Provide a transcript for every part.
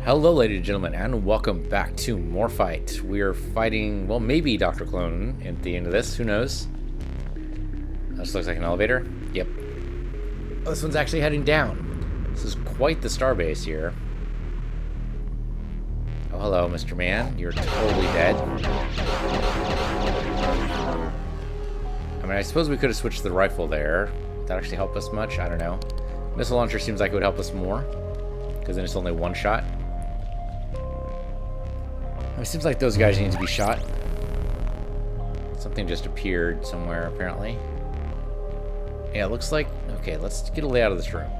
Hello, ladies and gentlemen, and welcome back to Morphite. We are fighting, well, maybe Dr. Klone at the end of this. Who knows? This looks like an elevator. Yep. Oh, this one's actually heading down. This is quite the starbase here. Oh, hello, Mr. Man. You're totally dead. I mean, I suppose we could have switched the rifle there. Would that actually help us much? I don't know. Missile launcher seems like it would help us more, because then it's only one shot. It seems like those guys need to be shot. Something just appeared somewhere, apparently. Yeah, it looks like... Okay, let's get a lay out of this room.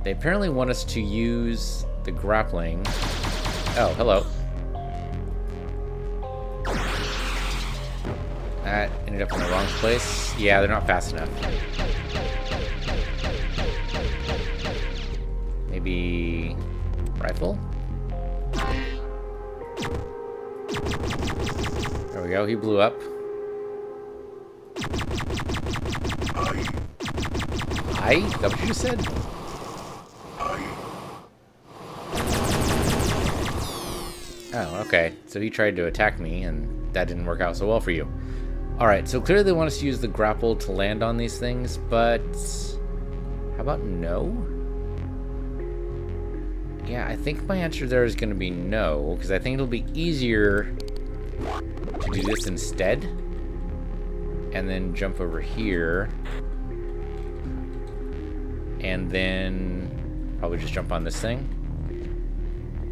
They apparently want us to use the grappling... Oh, hello. That ended up in the wrong place. Yeah, they're not fast enough. Maybe... rifle? There we go, he blew up. Hi? Is that what you just said? Oh, okay. So he tried to attack me, and that didn't work out so well for you. Alright, so clearly they want us to use the grapple to land on these things, but... how about no? Yeah, I think my answer there is going to be no, because I think it'll be easier to do this instead. And then jump over here. And then probably just jump on this thing.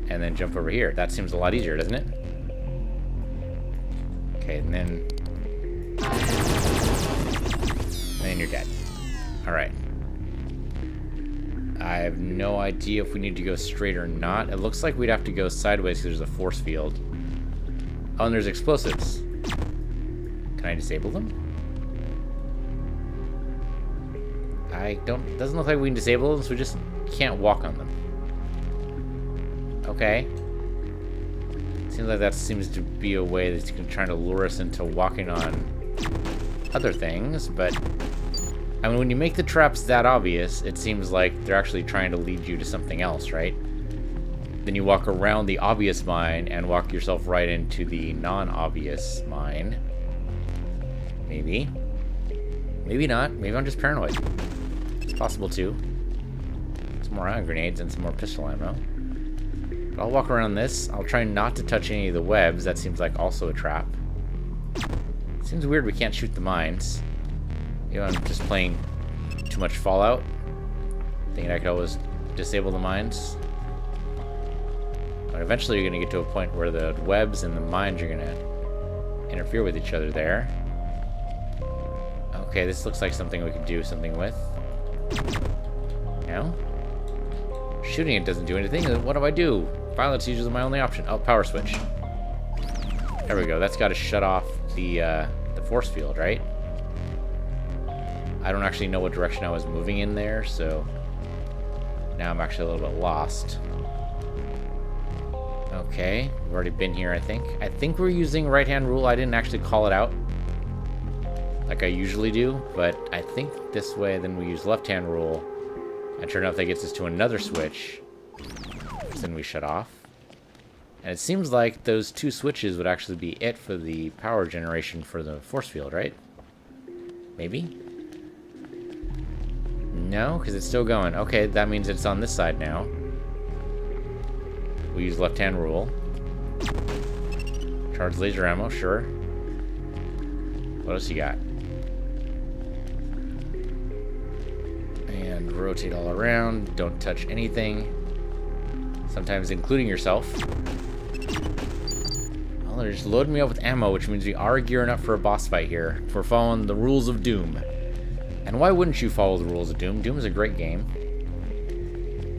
And then jump over here. That seems a lot easier, doesn't it? Okay, and then you're dead. Alright. I have no idea if we need to go straight or not. It looks like we'd have to go sideways because there's a force field. Oh, and there's explosives. Can I disable them? Doesn't look like we can disable them, so we just can't walk on them. Okay. Seems like that seems to be a way that's trying to lure us into walking on other things, but... I mean, when you make the traps that obvious, it seems like they're actually trying to lead you to something else, right? Then you walk around the obvious mine and walk yourself right into the non-obvious mine. Maybe. Maybe not. Maybe I'm just paranoid. It's possible, too. Some more ion grenades and some more pistol ammo. But I'll walk around this. I'll try not to touch any of the webs. That seems like also a trap. Seems weird we can't shoot the mines. You know, I'm just playing too much Fallout. Thinking I could always disable the mines. But eventually you're going to get to a point where the webs and the mines are going to interfere with each other there. Okay, this looks like something we could do something with. No? Shooting it doesn't do anything. What do I do? Violence is usually my only option. Oh, power switch. There we go. That's got to shut off the force field, right? I don't actually know what direction I was moving in there, so now I'm actually a little bit lost. Okay, we've already been here, I think. I think we're using right-hand rule. I didn't actually call it out like I usually do, but I think this way then we use left-hand rule, and sure enough that gets us to another switch, then we shut off. And it seems like those two switches would actually be it for the power generation for the force field, right? Maybe? No, because it's still going. Okay, that means it's on this side now. We use left-hand rule. Charge laser ammo, sure. What else you got? And rotate all around. Don't touch anything. Sometimes including yourself. Well, they're just loading me up with ammo, which means we are gearing up for a boss fight here. We're following the rules of Doom. And why wouldn't you follow the rules of Doom? Doom is a great game.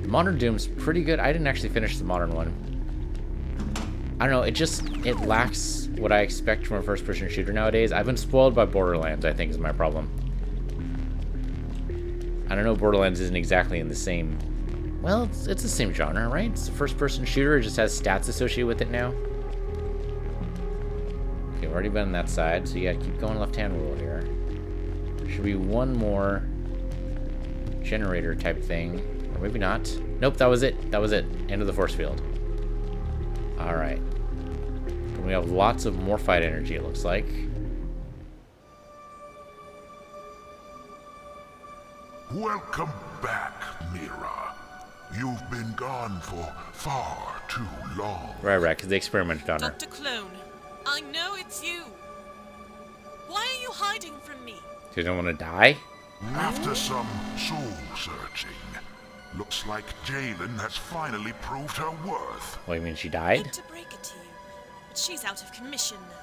The modern Doom's pretty good. I didn't actually finish the modern one. I don't know, it lacks what I expect from a first-person shooter nowadays. I've been spoiled by Borderlands, I think, is my problem. I don't know, Borderlands isn't exactly in the same... Well, it's the same genre, right? It's a first-person shooter, it just has stats associated with it now. Okay, we've already been on that side, so you gotta keep going left-hand rule here. Should be one more generator type thing. Or maybe not. Nope, that was it. That was it. End of the force field. Alright. We have lots of Morphite energy, it looks like. Welcome back, Mira. You've been gone for far too long. Right, because they experimented on her. Dr. Klone, I know it's you. Why are you hiding from me? You don't want to die? After some soul searching, looks like Jalen has finally proved her worth. What, you mean she I died? hate to break it to you, but she's out of commission now.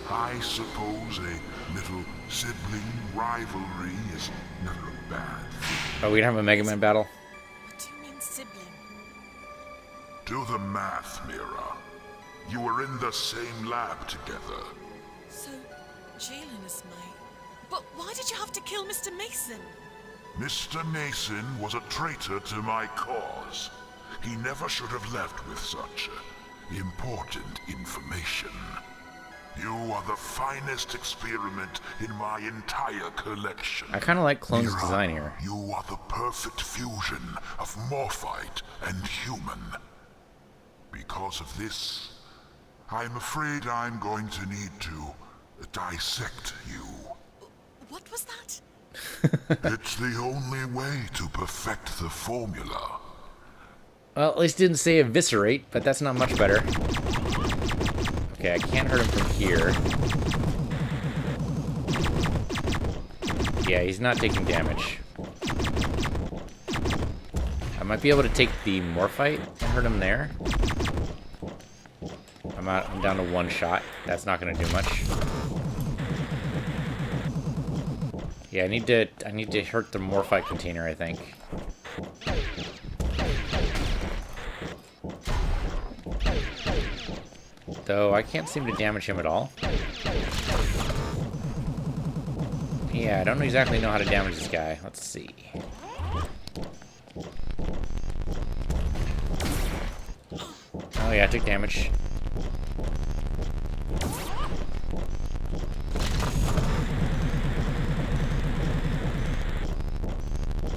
I suppose a little sibling rivalry is never a bad thing. Oh, we gonna have a Mega Man battle? What do you mean, sibling? Do the math, Mira. You were in the same lab together. So, Jalen is my... But why did you have to kill Mr. Mason? Mr. Mason was a traitor to my cause. He never should have left with such important information. You are the finest experiment in my entire collection. I kind of like Klone's Mira, design here. You are the perfect fusion of Morphite and human. Because of this, I'm afraid I'm going to need to dissect you. What was that? It's the only way to perfect the formula. Well, at least it didn't say eviscerate, but that's not much better. Okay, I can't hurt him from here. Yeah, he's not taking damage. I might be able to take the Morphite and hurt him there. I'm down to one shot. That's not gonna do much. Yeah, I need to hurt the Morphite container, I think. Though I can't seem to damage him at all. Yeah, I don't exactly know how to damage this guy. Let's see. Oh yeah, I took damage.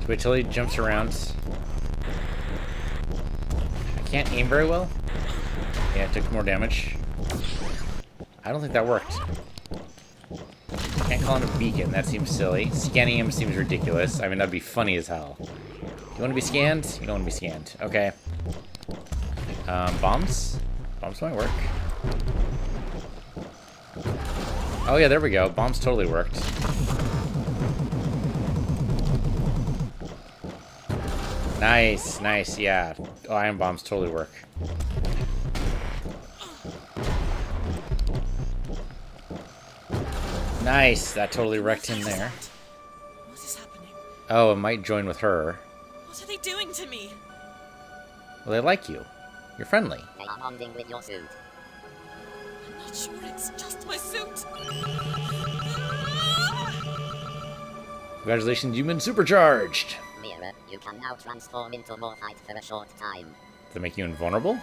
Wait till he jumps around. I can't aim very well. Yeah, it took more damage. I don't think that worked. Can't call him a beacon, that seems silly. Scanning him seems ridiculous. I mean, that'd be funny as hell. You want to be scanned? You don't want to be scanned. Okay. Bombs? Bombs might work. Oh yeah, there we go. Bombs totally worked. Nice, nice, yeah. Oh, iron bombs totally work. Nice, that totally wrecked him there. What is happening? Oh, it might join with her. What are they doing to me? Well, they like you. You're friendly. They are bonding with your suit. I'm not sure it's just my suit. Congratulations, you've been supercharged. Mira, you can now transform into Morphite for a short time. Does that make you invulnerable?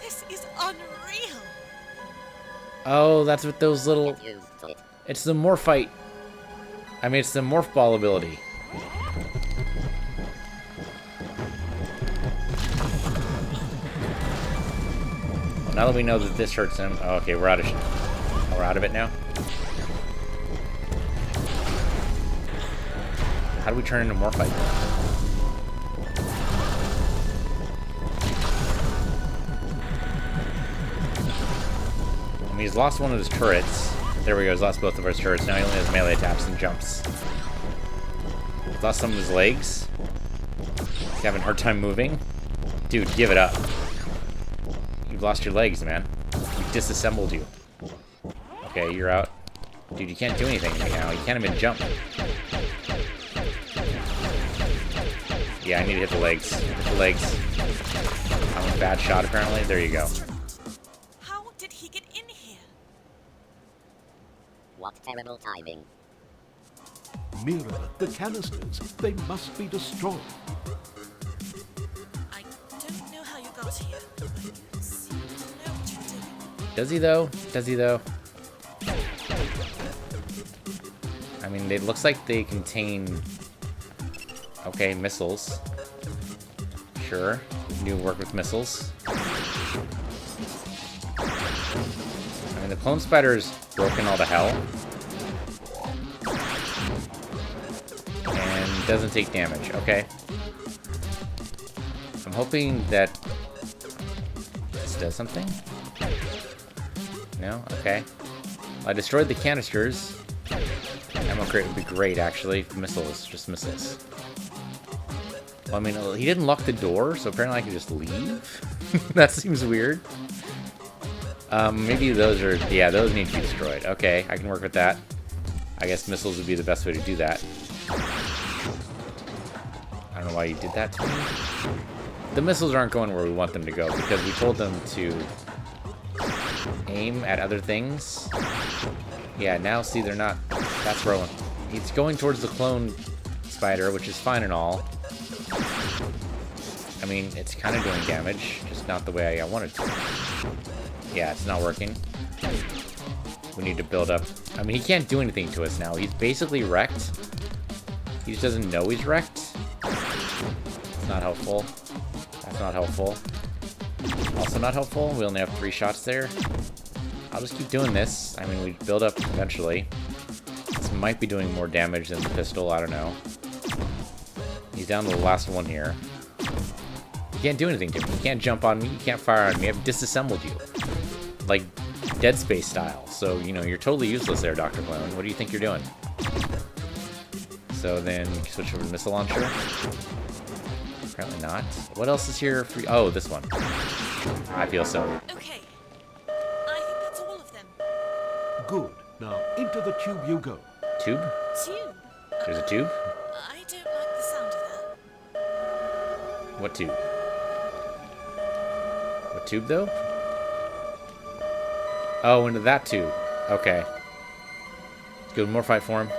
This is unreal. Oh, that's what those little... Get used to it. It's the Morphite. I mean, it's the Morph Ball ability. Well, now that we know that this hurts him... Oh, okay, we're out of... Oh, we're out of it now? How do we turn into Morphite? I mean, he's lost one of his turrets. There we go, he's lost both of his turrets. Now he only has melee attacks and jumps. He's lost some of his legs. He's having a hard time moving. Dude, give it up. You've lost your legs, man. We disassembled you. Okay, you're out. Dude, you can't do anything right now. You can't even jump. Yeah, I need to hit the legs. Hit the legs. I'm a bad shot, apparently. There you go. How did he get in here? What terrible timing. Mira, the canisters, they must be destroyed. I don't know how you got here, but you seem to know what you're doing. Does he, though? Does he, though? I mean, it looks like they contain... Okay, missiles. Sure. New work with missiles. I mean, the clone spider's broken all to hell. And doesn't take damage. Okay. I'm hoping that this does something. No? Okay. Well, I destroyed the canisters. Ammo crate would be great, actually. Missiles. Just missiles. Well, I mean, he didn't lock the door, so apparently I can just leave? That seems weird. Maybe those are... Yeah, those need to be destroyed. Okay, I can work with that. I guess missiles would be the best way to do that. I don't know why you did that to me. The missiles aren't going where we want them to go, because we told them to aim at other things. Yeah, now, see, they're not... That's where it's going towards the clone spider, which is fine and all. I mean, it's kind of doing damage, just not the way I wanted to. Yeah, it's not working. We need to build up... I mean, he can't do anything to us now. He's basically wrecked. He just doesn't know he's wrecked. It's not helpful. That's not helpful. Also not helpful. We only have 3 shots there. I'll just keep doing this. I mean, we build up eventually. This might be doing more damage than the pistol. I don't know. He's down to the last one here. You can't do anything to me. You can't jump on me. You can't fire on me. I've disassembled you. Like, Dead Space style. So, you know, you're totally useless there, Dr. Klone. What do you think you're doing? So then, switch over to missile launcher. Apparently not. What else is here for you? Oh, this one. I feel so. Okay. I think that's all of them. Good. Now, into the tube you go. Tube? Tube? There's a tube? I don't like the sound of that. What tube? What tube, though? Oh, into that tube. Okay. Let's go to Morphite form.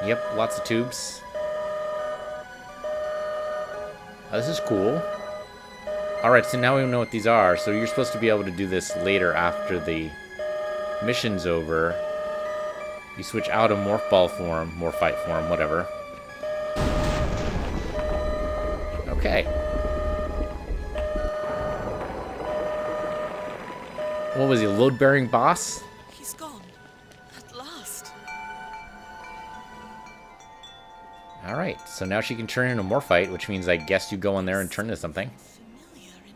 Yep, lots of tubes. Oh, this is cool. Alright, so now we know what these are. So you're supposed to be able to do this later after the mission's over. You switch out of Morphball form, Morphite form, whatever. Okay. What was he, a load-bearing boss? He's gone. At last. Alright, so now she can turn into Morphite, which means I guess you go in there and turn into something. Familiar and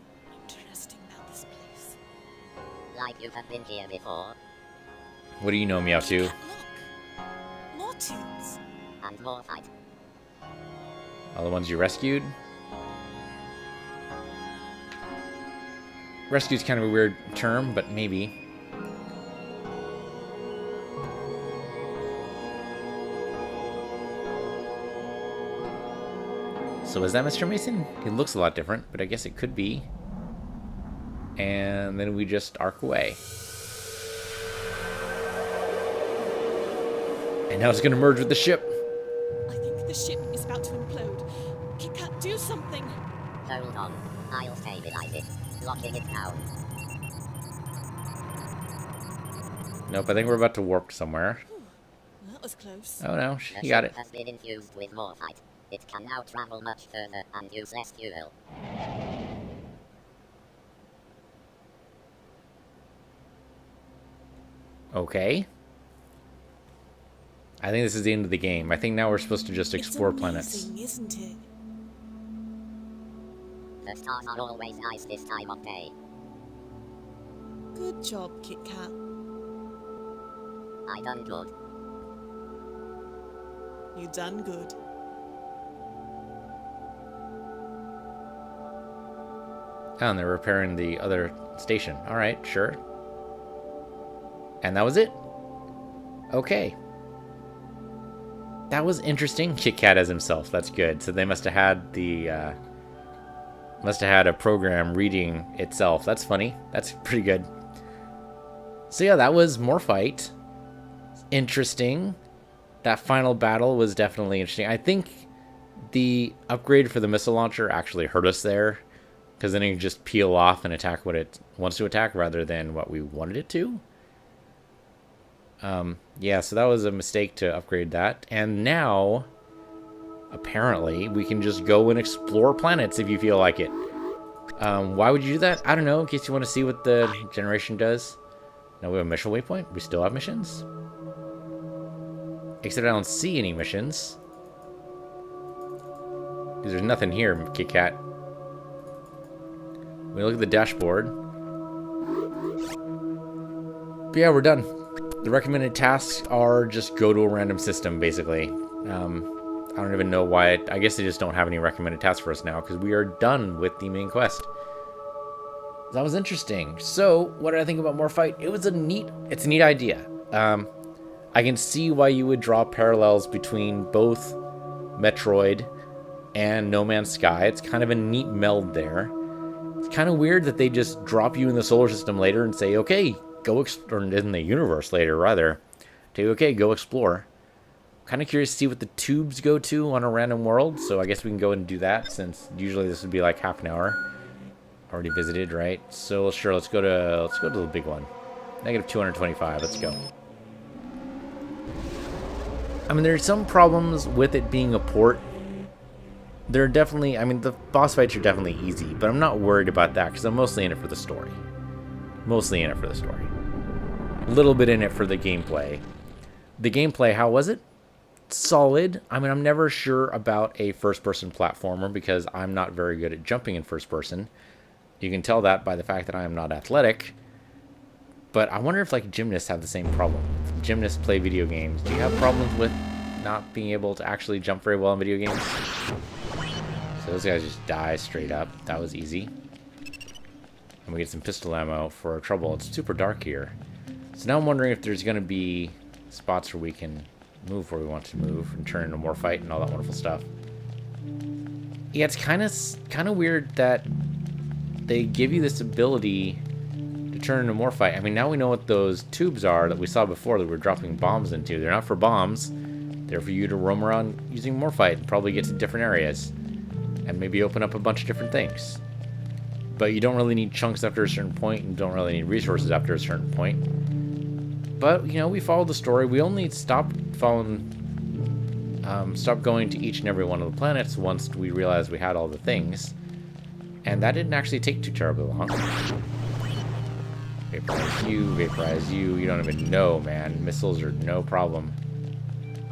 interesting about this place. Like you have been here before. What do you know, Meowth? Look. More tubes. And more fight. All the ones you rescued? Rescue's kind of a weird term, but maybe. So is that Mr. Mason? He looks a lot different, but I guess it could be. And then we just arc away. And now it's going to merge with the ship. I think the ship is about to implode. Kit Kat, do something. Hold on. I'll stabilize it. Locking it down. Nope, I think we're about to warp somewhere. That was close. Oh no, The you got ship it. has been infused with Morphite. It can now travel much further and use less fuel. Okay. I think this is the end of the game. I think now we're supposed to just explore it's planets. amazing, isn't it? The stars are always nice this time of day. Good job, Kit Kat. I done good. You done good. Oh, and they're repairing the other station. Alright, sure. And that was it? Okay. That was interesting. Kit Kat as himself. That's good. So they must have had the... must have had a program reading itself. That's funny. That's pretty good. So yeah, that was Morphite. Interesting. That final battle was definitely interesting. I think the upgrade for the missile launcher actually hurt us there. Because then it can just peel off and attack what it wants to attack rather than what we wanted it to. Yeah, so that was a mistake to upgrade that. And now apparently, we can just go and explore planets if you feel like it. Why would you do that? I don't know, in case you want to see what the generation does. Now we have a mission waypoint. We still have missions. Except I don't see any missions. Because there's nothing here, Kit Kat. We look at the dashboard. But yeah, we're done. The recommended tasks are just go to a random system, basically. I don't even know why. I guess they just don't have any recommended tasks for us now, because we are done with the main quest. That was interesting. So, what did I think about Morphite? It's a neat idea. I can see why you would draw parallels between both Metroid and No Man's Sky. It's kind of a neat meld there. It's kind of weird that they just drop you in the solar system later and say, okay, go explore, or in the universe later, rather. Say, okay, go explore. Kind of curious to see what the tubes go to on a random world, so I guess we can go and do that, since usually this would be like half an hour. Already visited, right? So sure, let's go to the big one. Negative 225, let's go. I mean, there's some problems with it being a port. There are definitely, I mean, the boss fights are definitely easy, but I'm not worried about that, because I'm mostly in it for the story. Mostly in it for the story. A little bit in it for the gameplay. The gameplay, how was it? Solid. I mean, I'm never sure about a first-person platformer, because I'm not very good at jumping in first person. You can tell that by the fact that I am not athletic. But I wonder if, like, gymnasts have the same problem. Gymnasts play video games. Do you have problems with not being able to actually jump very well in video games? So those guys just die straight up. That was easy. And we get some pistol ammo for our trouble. It's super dark here. So now I'm wondering if there's going to be spots where we can move where we want to move and turn into Morphite and all that wonderful stuff. Yeah, it's kind of weird that they give you this ability to turn into Morphite. I mean, now we know what those tubes are that we saw before that we're dropping bombs into. They're not for bombs. They're for you to roam around using Morphite and probably get to different areas. And maybe open up a bunch of different things. But you don't really need chunks after a certain point, and don't really need resources after a certain point. But, you know, we followed the story. We only stopped going to each and every one of the planets once we realized we had all the things. And that didn't actually take too terribly long. Vaporize you. You don't even know, man. Missiles are no problem.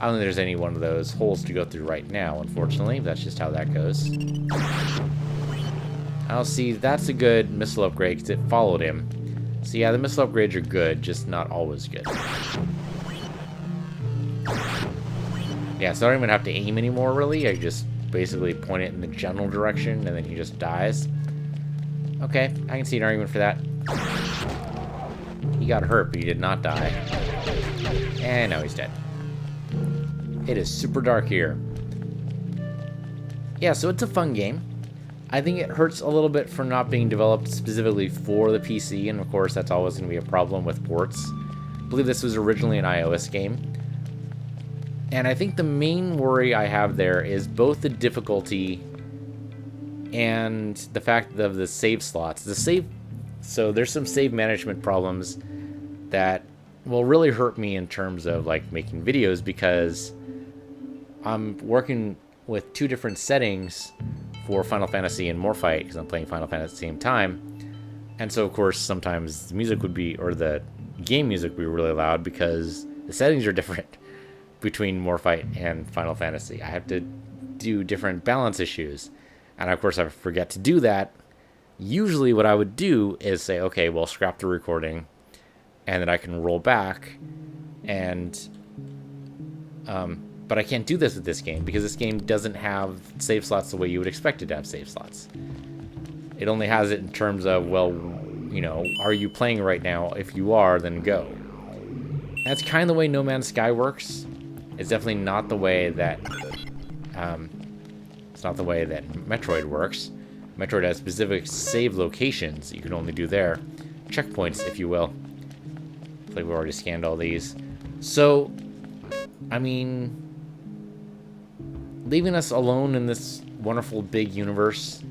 I don't think there's any one of those holes to go through right now, unfortunately. That's just how that goes. I'll see, that's a good missile upgrade because it followed him. So yeah, the missile upgrades are good, just not always good. Yeah, so I don't even have to aim anymore, really. I just basically point it in the general direction, and then he just dies. Okay, I can see an argument for that. He got hurt, but he did not die. And now he's dead. It is super dark here. Yeah, so it's a fun game. I think it hurts a little bit for not being developed specifically for the PC, and of course that's always going to be a problem with ports. I believe this was originally an iOS game. And I think the main worry I have there is both the difficulty and the fact of the save slots. So there's some save management problems that will really hurt me in terms of like making videos, because I'm working with two different settings for Final Fantasy and Morphite, because I'm playing Final Fantasy at the same time. And so, of course, sometimes the music would be, or the game music would be really loud because the settings are different between Morphite and Final Fantasy. I have to do different balance issues. And of course, I forget to do that. Usually what I would do is say, okay, well, scrap the recording, and then I can roll back. And but I can't do this with this game, because this game doesn't have save slots the way you would expect it to have save slots. It only has it in terms of, well, you know, are you playing right now? If you are, then go. And that's kind of the way No Man's Sky works. It's definitely not the way that Metroid works. Metroid has specific save locations you can only do there. Checkpoints, if you will. I feel like we already scanned all these. So, I mean, leaving us alone in this wonderful big universe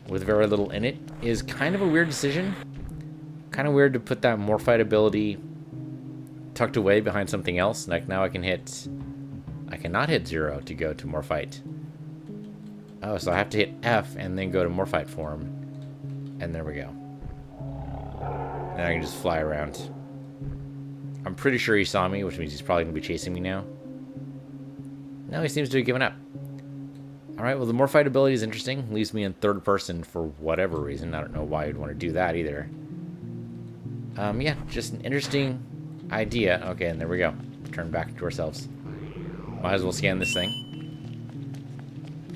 with very little in it is kind of a weird decision. Kind of weird to put that Morphite ability tucked away behind something else. Like now I cannot hit 0 to go to Morphite. Oh, so I have to hit F and then go to Morphite form. And there we go. And I can just fly around. I'm pretty sure he saw me, which means he's probably going to be chasing me now. No, he seems to have given up. Alright, well, the Morphite ability is interesting. Leaves me in third person for whatever reason. I don't know why you'd want to do that either. Yeah, just an interesting idea. Okay, and there we go. Turn back to ourselves. Might as well scan this thing.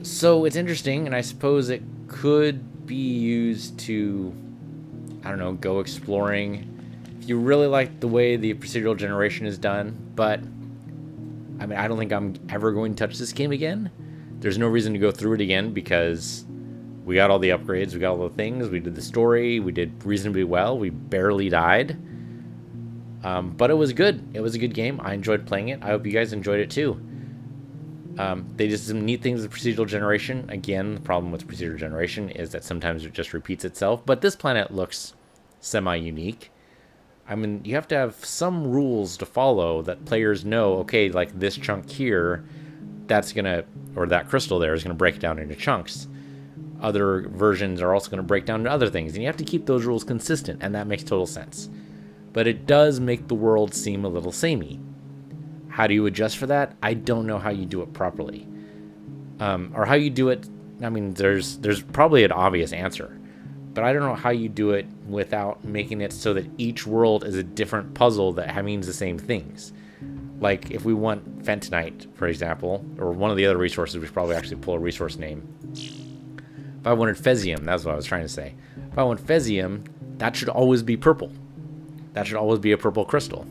So, it's interesting, and I suppose it could be used to, I don't know, go exploring. If you really like the way the procedural generation is done, but, I mean, I don't think I'm ever going to touch this game again. There's no reason to go through it again because we got all the upgrades, we got all the things, we did the story, we did reasonably well, we barely died. But it was good. It was a good game. I enjoyed playing it. I hope you guys enjoyed it too. They did some neat things with procedural generation. Again, the problem with procedural generation is that sometimes it just repeats itself, but this planet looks semi-unique. I mean, you have to have some rules to follow that players know, okay, like this chunk here, that's gonna, or that crystal there is gonna break down into chunks. Other versions are also gonna break down into other things, and you have to keep those rules consistent, and that makes total sense. But it does make the world seem a little samey. How do you adjust for that? I don't know how you do it properly. Or how you do it, I mean, there's probably an obvious answer. But I don't know how you do it without making it so that each world is a different puzzle that means the same things. Like, if we want Fentonite, for example, or one of the other resources, we should probably actually pull a resource name. If I wanted Fesium, that's what I was trying to say. If I want Fesium, that should always be purple. That should always be a purple crystal.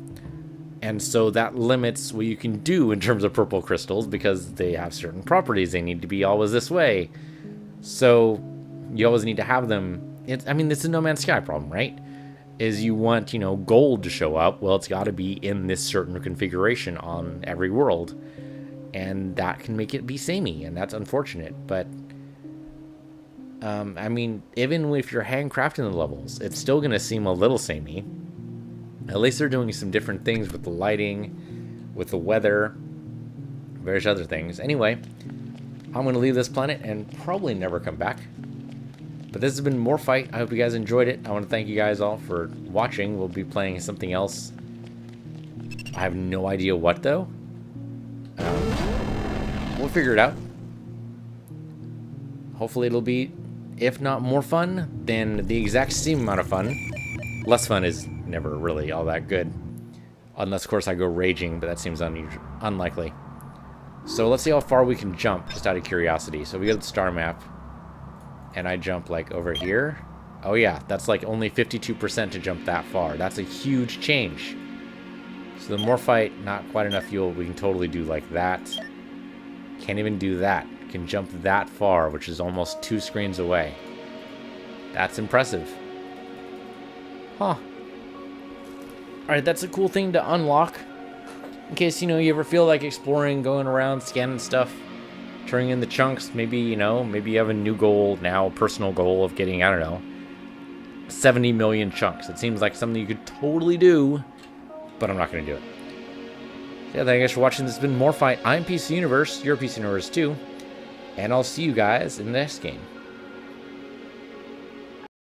And so that limits what you can do in terms of purple crystals because they have certain properties. They need to be always this way. So you always need to have them. I mean, it's a No Man's Sky problem, right? Is you want, you know, gold to show up. Well, it's got to be in this certain configuration on every world. And that can make it be samey, and that's unfortunate. But, I mean, even if you're handcrafting the levels, it's still going to seem a little samey. At least they're doing some different things with the lighting, with the weather, various other things. Anyway, I'm going to leave this planet and probably never come back. But this has been Morphite. I hope you guys enjoyed it. I want to thank you guys all for watching. We'll be playing something else. I have no idea what, though. We'll figure it out. Hopefully it'll be, if not more fun, then the exact same amount of fun. Less fun is never really all that good. Unless, of course, I go raging, but that seems unlikely. So let's see how far we can jump, just out of curiosity. So we go to the star map. And I jump, like, over here. Oh, yeah. That's, like, only 52% to jump that far. That's a huge change. So the Morphite, not quite enough fuel. We can totally do, like, that. Can't even do that. Can jump that far, which is almost 2 screens away. That's impressive. Huh. Alright, that's a cool thing to unlock. In case, you know, you ever feel like exploring, going around, scanning stuff. Turning in the chunks, maybe, you know, maybe you have a new goal now, a personal goal of getting, I don't know, 70 million chunks. It seems like something you could totally do, but I'm not going to do it. So yeah, thank you guys for watching. This has been Morphite. I'm PC Universe. You're PC Universe too. And I'll see you guys in the next game.